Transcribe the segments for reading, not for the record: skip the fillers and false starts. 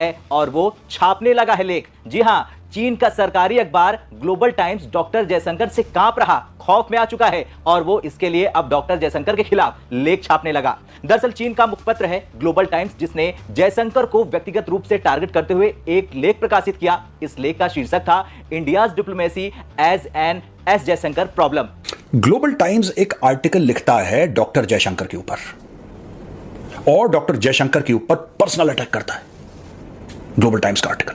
है और वो छापने लगा है लेख। जी हां, चीन का सरकारी अखबार ग्लोबल टाइम्स डॉक्टर जयशंकर से कांप रहा, खौफ में आ चुका है और वो इसके लिए अब डॉक्टर जयशंकर के खिलाफ लेख छापने लगा। दरअसल चीन का मुखपत्र है ग्लोबल टाइम्स, जिसने जयशंकर को व्यक्तिगत रूप से टारगेट करते हुए एक लेख प्रकाशित किया। इस लेख का शीर्षक था India's diplomacy as N S Jaishankar problem. Global Times एक आर्टिकल लिखता है डॉक्टर जयशंकर के ऊपर और डॉक्टर जयशंकर के ऊपर पर्सनल अटैक करता है ग्लोबल टाइम्स का आर्टिकल।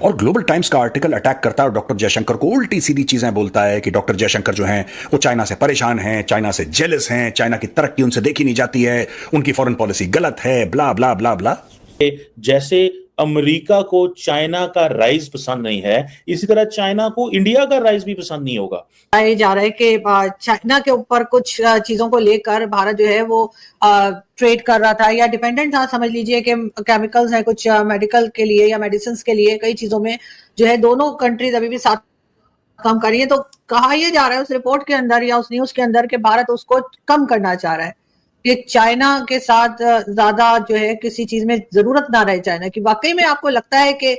और ग्लोबल टाइम्स का आर्टिकल अटैक करता है और डॉक्टर जयशंकर को उल्टी सीधी चीजें बोलता है कि डॉक्टर जयशंकर जो हैं वो चाइना से परेशान हैं, चाइना से जेलस हैं, चाइना की तरक्की उनसे देखी नहीं जाती है, उनकी फॉरेन पॉलिसी गलत है, ब्ला ब्ला ब्ला ब्ला। जैसे अमेरिका को चाइना का राइज पसंद नहीं है, इसी तरह चाइना को इंडिया का राइज भी पसंद नहीं होगा। ये जा रहा है कि चाइना के ऊपर कुछ चीजों को लेकर भारत जो है वो ट्रेड कर रहा था या डिपेंडेंट था। समझ लीजिए कि केमिकल्स हैं कुछ मेडिकल के लिए या मेडिसिन के लिए, कई चीजों में जो है दोनों कंट्रीज अभी भी साथ काम कर रही है। तो कहा यह जा रहा है उस रिपोर्ट के अंदर या उस न्यूज के अंदर कि भारत उसको कम करना चाह रहा है, कि चाइना के साथ ज्यादा जो है किसी चीज में जरूरत ना रहे चाइना की। वाकई में आपको लगता है कि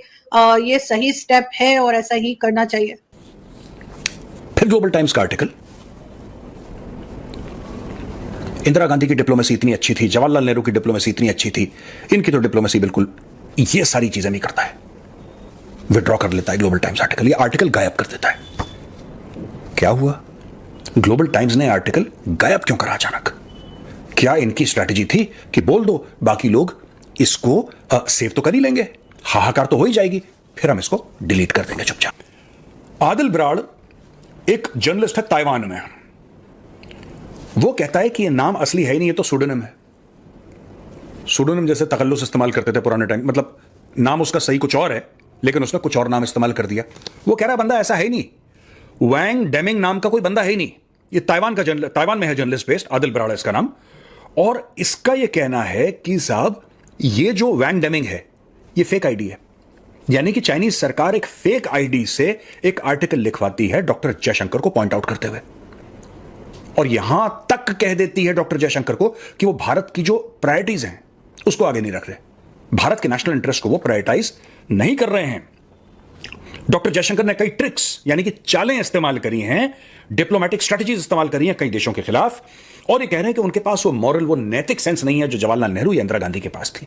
ये सही स्टेप है और ऐसा ही करना चाहिए? फिर ग्लोबल टाइम्स का आर्टिकल, इंदिरा गांधी की डिप्लोमेसी इतनी अच्छी थी, जवाहरलाल नेहरू की डिप्लोमेसी इतनी अच्छी थी, इनकी तो डिप्लोमेसी बिल्कुल ये सारी चीजें नहीं करता है। विड्रॉ कर लेता है ग्लोबल टाइम्स आर्टिकल, ये आर्टिकल गायब कर देता है। क्या हुआ? ग्लोबल टाइम्स ने आर्टिकल गायब क्यों करा अचानक? क्या इनकी स्ट्रैटेजी थी कि बोल दो, बाकी लोग इसको सेव तो कर ही लेंगे, हाहाकार तो हो ही जाएगी, फिर हम इसको डिलीट कर देंगे चुपचाप। आदिल बराड़ एक जर्नलिस्ट है ताइवान में, वो कहता है कि ये नाम असली है ही नहीं, ये तो सूडोनिम है। सूडोनिम जैसे तकल्लुस इस्तेमाल करते थे पुराने टाइम, मतलब नाम उसका सही कुछ और है लेकिन उसने कुछ और नाम इस्तेमाल कर दिया। वो कह रहा है बंदा ऐसा है ही नहीं, वैंग डेमिंग नाम का कोई बंदा है ही नहीं, ये ताइवान में है जर्नलिस्ट बेस्ड, आदिल बराड़ है इसका नाम। और इसका ये कहना है कि साहब ये जो वैंग डेमिंग है ये फेक आईडी है, यानी कि चाइनीज सरकार एक फेक आईडी से एक आर्टिकल लिखवाती है डॉक्टर जयशंकर को पॉइंट आउट करते हुए, और यहां तक कह देती है डॉक्टर जयशंकर को कि वो भारत की जो प्रायोरिटीज हैं उसको आगे नहीं रख रहे, भारत के नेशनल इंटरेस्ट को वो प्रायोरिटाइज नहीं कर रहे हैं। डॉक्टर जयशंकर ने कई ट्रिक्स यानी कि चालें इस्तेमाल करी हैं, डिप्लोमेटिक स्ट्रेटजीज इस्तेमाल करी हैं कई देशों के खिलाफ, और ये कह रहे हैं कि उनके पास वो मॉरल, वो नैतिक सेंस नहीं है जो जवाहरलाल नेहरू या इंदिरा गांधी के पास थी।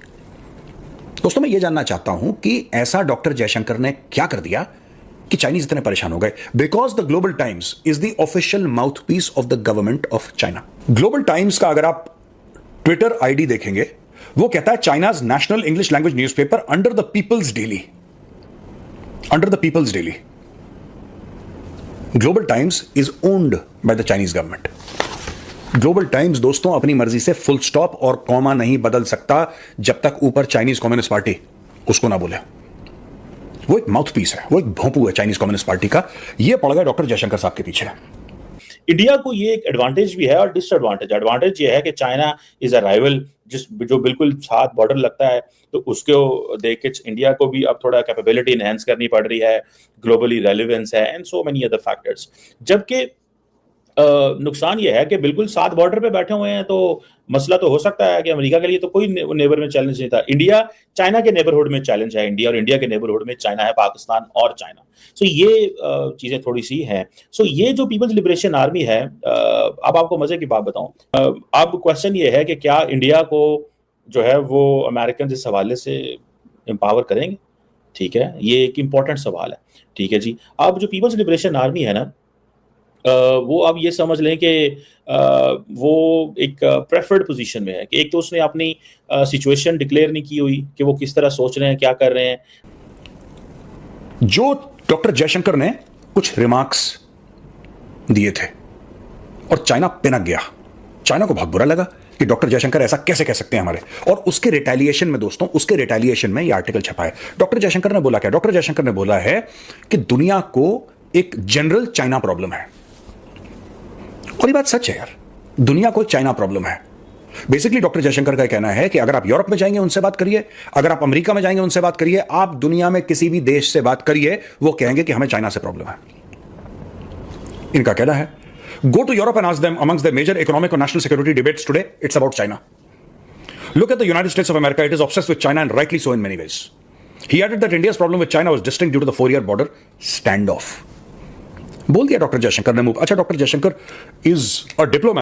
दोस्तों, मैं ये जानना चाहता हूं कि ऐसा डॉक्टर जयशंकर ने क्या कर दिया कि चाइनीज इतने परेशान हो गए? Because the Global Times is the official mouthpiece of the government of China. Global Times का अगर आप ट्विटर आईडी देखेंगे, वो कहता है China's national English language newspaper under the People's Daily, under the People's Daily. Global Times is owned by the Chinese government. Global Times दोस्तों अपनी मर्जी से फुल स्टॉप और कॉमा नहीं बदल सकता जब तक ऊपर चाइनीज कम्युनिस्ट पार्टी उसको ना बोले। वो एक माउथपीस है, वो एक भोंपू है चाइनीज कम्युनिस्ट पार्टी का। ये पड़ गया डॉक्टर जयशंकर साहब के पीछे। इंडिया को ये एक एडवांटेज भी है और डिसएडवांटेज। एडवांटेज ये है कि चाइना इज अ राइवल, जो बिल्कुल साथ बॉर्डर लगता है, तो उसको देख के इंडिया को भी अब थोड़ा कैपेबिलिटी एनहांस करनी पड़ रही है, ग्लोबली रेलेवेंस है and so many other factors. जबकि नुकसान ये है कि बिल्कुल साथ बॉर्डर पे बैठे हुए हैं, तो मसला तो हो सकता है कि अमेरिका के लिए तो कोई नेबर में चैलेंज नहीं था, इंडिया चाइना के नेबरहुड में चैलेंज है इंडिया, और इंडिया के नेबरहुड में चाइना है, पाकिस्तान और चाइना। सो ये चीजें थोड़ी सी हैं। सो ये जो पीपल्स लिबरेशन आर्मी है, अब आपको मजे की बात बताऊं, अब क्वेश्चन ये है कि क्या इंडिया को जो है वो अमेरिकन इस हवाले से एम्पावर करेंगे? ठीक है, ये एक इंपॉर्टेंट सवाल है। ठीक है जी, अब जो पीपल्स लिबरेशन आर्मी है ना, वो अब ये समझ लें कि वो एक प्रेफर्ड पोजीशन में है कि एक तो उसने अपनी सिचुएशन डिक्लेयर नहीं की हुई कि वो किस तरह सोच रहे हैं, क्या कर रहे हैं। जो डॉक्टर जयशंकर ने कुछ रिमार्क्स दिए थे और चाइना पिनक गया, चाइना को बहुत बुरा लगा कि डॉक्टर जयशंकर ऐसा कैसे कह सकते हैं हमारे, और उसके रिटेलिएशन में दोस्तों, उसके रिटेलिएशन में ये आर्टिकल छपा है। डॉक्टर जयशंकर ने बोला क्या? डॉक्टर जयशंकर ने बोला है कि दुनिया को एक जनरल चाइना प्रॉब्लम है, और ये बात सच है यार, दुनिया को चाइना प्रॉब्लम है। बेसिकली डॉक्टर जयशंकर का कहना है कि अगर आप यूरोप में जाएंगे उनसे बात करिए, अगर आप अमेरिका में जाएंगे उनसे बात करिए, आप दुनिया में किसी भी देश से बात करिए, वो कहेंगे कि हमें चाइना से प्रॉब्लम है। इनका कहना है go to Europe and ask them amongst their major economic or national security debates today, it's about China. Look at the United States of America, it is obsessed with China and rightly so in many ways. He added that India's problem with China was distinct due to the 4-year border standoff. बोल दिया doctor Jaishankar ने। अच्छा, doctor Jaishankar is a diplomat